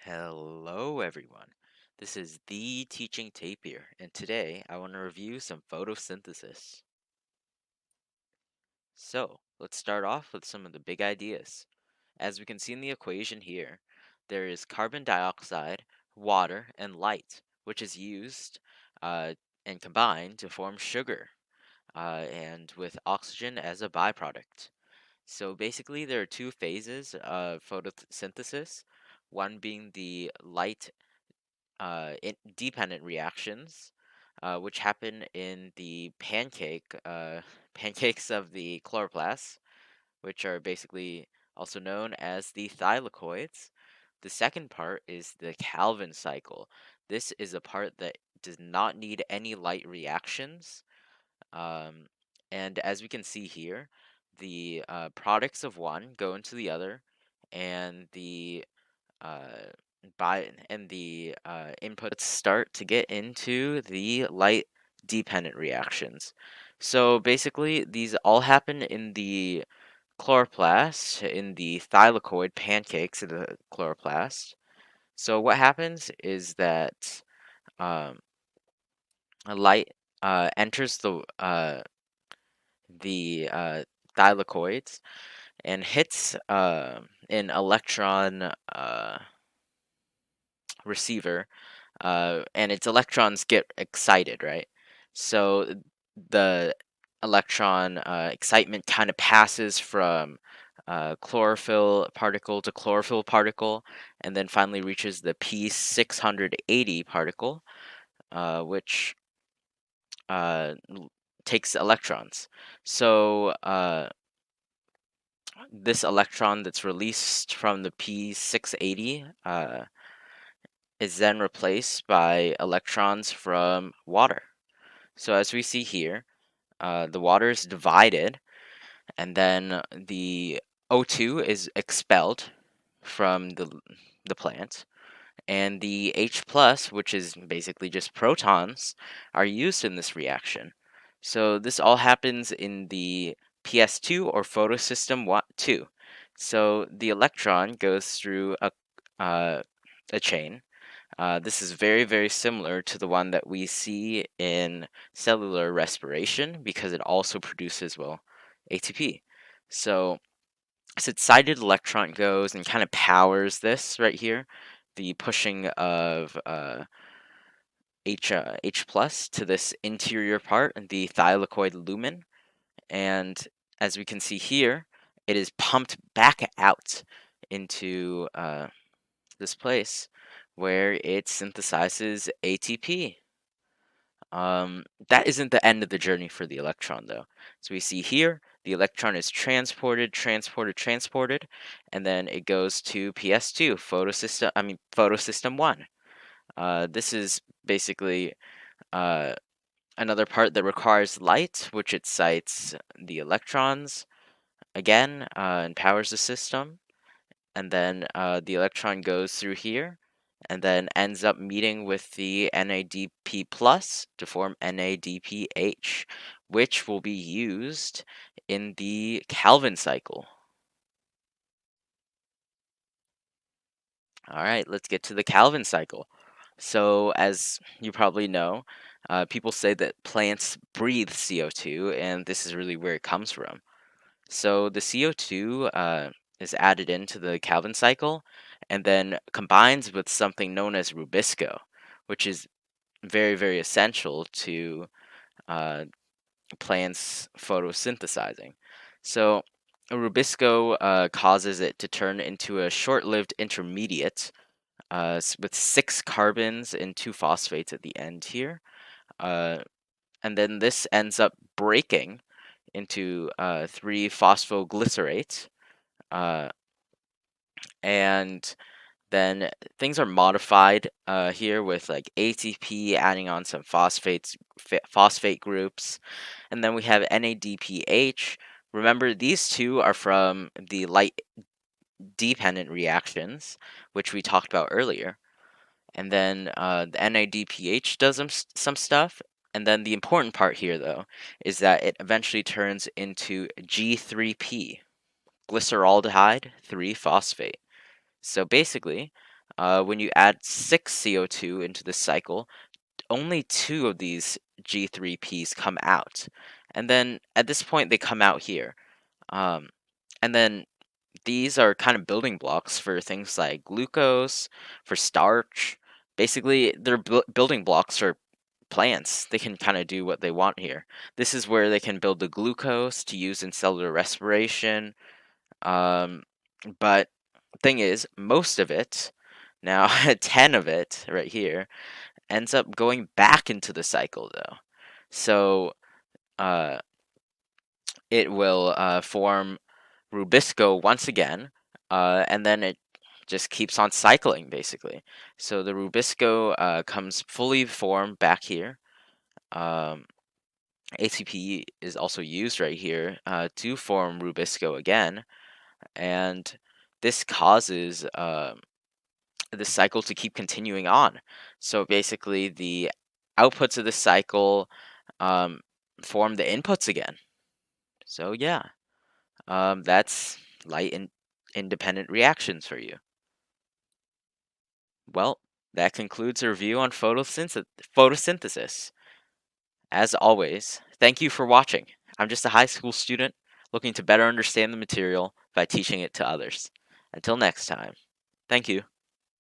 Hello, everyone. This is the teaching tape here, and today I want to review some photosynthesis. So, let's start off with some of the big ideas. As we can see in the equation here, there is carbon dioxide, water, and light, which is used uh, and combined to form sugar, and with oxygen as a byproduct. So basically, there are two phases of photosynthesis, one being the light dependent reactions, which happen in the pancakes of the chloroplasts, which are basically also known as the thylakoids. The second part is the Calvin cycle. This is a part that does not need any light reactions. Um, and as we can see here, the products of one go into the other, and uh, the inputs start to get into the light dependent reactions. So basically, these all happen in the chloroplast, in the thylakoid pancakes of the chloroplast. So what happens is that um, a light enters the thylakoids and hits an electron receiver, and its electrons get excited, right? So the electron excitement kind of passes from chlorophyll particle to chlorophyll particle, and then finally reaches the P680 particle, which takes electrons. So this electron that's released from the P680 is then replaced by electrons from water. So as we see here, the water is divided, and then the O2 is expelled from the plant, and the H plus, which is basically just protons, are used in this reaction. So this all happens in the PS2 or photosystem 2. So the electron goes through uh, a chain. This is very, very similar to the one that we see in cellular respiration because it also produces, well, ATP. So, as its sighted electron goes and kind of powers this right here, the pushing of H plus to this interior part, the thylakoid lumen. And as we can see here, it is pumped back out into this place where it synthesizes ATP. That isn't the end of the journey for the electron, though. So we see here, the electron is transported, and then it goes to PS2, photosystem 1. This is basically uh, another part that requires light, which it cites the electrons again and powers the system. And then the electron goes through here and then ends up meeting with the NADP plus to form NADPH, which will be used in the Calvin cycle. All right, let's get to the Calvin cycle. So, as you probably know, people say that plants breathe CO2, and this is really where it comes from. So the CO2 is added into the Calvin cycle and then combines with something known as rubisco, which is very, very essential to uh, plants photosynthesizing. So rubisco causes it to turn into a short-lived intermediate with 6 carbons and 2 phosphates at the end here. Uh, and then this ends up breaking into 3 phosphoglycerates, uh, and then things are modified here with like ATP adding on some phosphate groups, and then we have NADPH. Remember, these two are from the light dependent reactions, which we talked about earlier. And then the NADPH does some stuff. And then the important part here, though, is that it eventually turns into G3P, glyceraldehyde 3 phosphate. So basically, When you add 6 CO2 into the cycle, only 2 of these G3Ps come out. And then at this point, they come out here. Um, and then these are kind of building blocks for things like glucose, for starch. Basically, they're building blocks for plants. They can kind of do what they want here. This is where they can build the glucose to use in cellular respiration. Um, but thing is, most of it, now 10 of it right here, ends up going back into the cycle though. So uh, it will form Rubisco once again, and then it just keeps on cycling basically. So the Rubisco comes fully formed back here. Um, ATP is also used right here to form Rubisco again, and this causes the cycle to keep continuing on. So basically, the outputs of the cycle um, form the inputs again. So yeah, that's light and independent reactions for you. Well, that concludes a review on photosynthesis. As always, thank you for watching. I'm just a high school student looking to better understand the material by teaching it to others. Until next time, thank you.